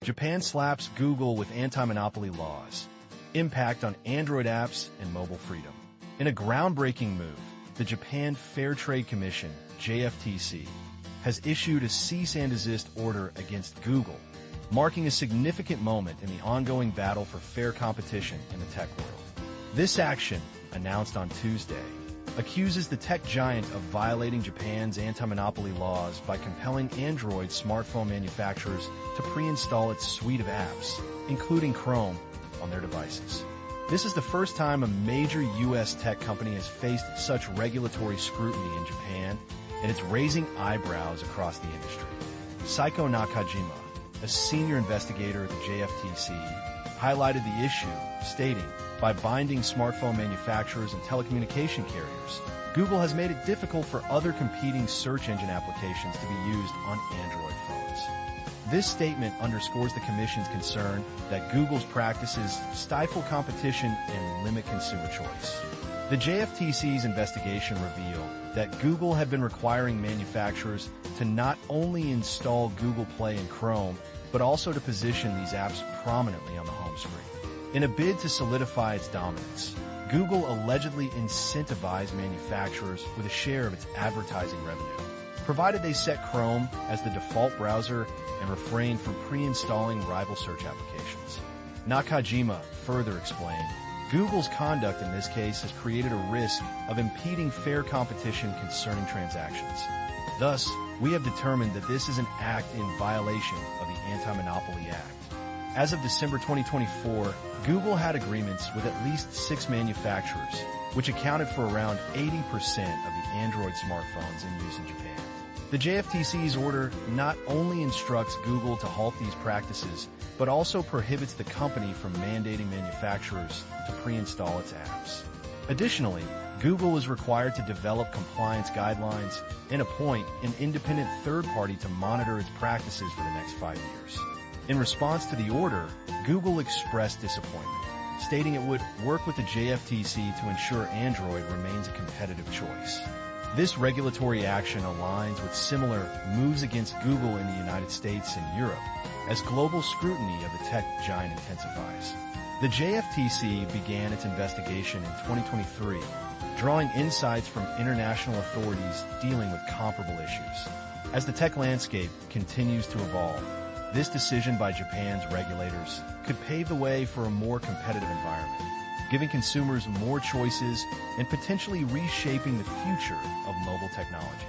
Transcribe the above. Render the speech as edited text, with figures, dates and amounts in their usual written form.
Japan slaps Google with anti-monopoly laws. Impact on Android apps and mobile freedom. In a groundbreaking move, the Japan Fair Trade Commission, JFTC, has issued a cease and desist order against Google, marking a significant moment in the ongoing battle for fair competition in the tech world. This action, announced on Tuesday, accuses the tech giant of violating Japan's anti-monopoly laws by compelling Android smartphone manufacturers to pre-install its suite of apps, including Chrome, on their devices. This is the first time a major U.S. tech company has faced such regulatory scrutiny in Japan, and it's raising eyebrows across the industry. Saiko Nakajima, a senior investigator at the JFTC, highlighted the issue, stating, "By binding smartphone manufacturers and telecommunication carriers, Google has made it difficult for other competing search engine applications to be used on Android phones." This statement underscores the Commission's concern that Google's practices stifle competition and limit consumer choice. The JFTC's investigation revealed that Google had been requiring manufacturers to not only install Google Play and Chrome, but also to position these apps prominently on the home screen. In a bid to solidify its dominance, Google allegedly incentivized manufacturers with a share of its advertising revenue, provided they set Chrome as the default browser and refrained from pre-installing rival search applications. Nakajima further explained, Google's conduct in this case has created a risk of impeding fair competition concerning transactions. Thus, we have determined that this is an act in violation of the Anti-Monopoly Act. As of December 2024, Google had agreements with at least 6 manufacturers, which accounted for around 80% of the Android smartphones in use in Japan. The JFTC's order not only instructs Google to halt these practices, but also prohibits the company from mandating manufacturers to pre-install its apps. Additionally, Google is required to develop compliance guidelines and appoint an independent third party to monitor its practices for the next 5 years. In response to the order, Google expressed disappointment, stating it would work with the JFTC to ensure Android remains a competitive choice. This regulatory action aligns with similar moves against Google in the United States and Europe, as global scrutiny of the tech giant intensifies. The JFTC began its investigation in 2023, drawing insights from international authorities dealing with comparable issues. As the tech landscape continues to evolve, this decision by Japan's regulators could pave the way for a more competitive environment, giving consumers more choices and potentially reshaping the future of mobile technology.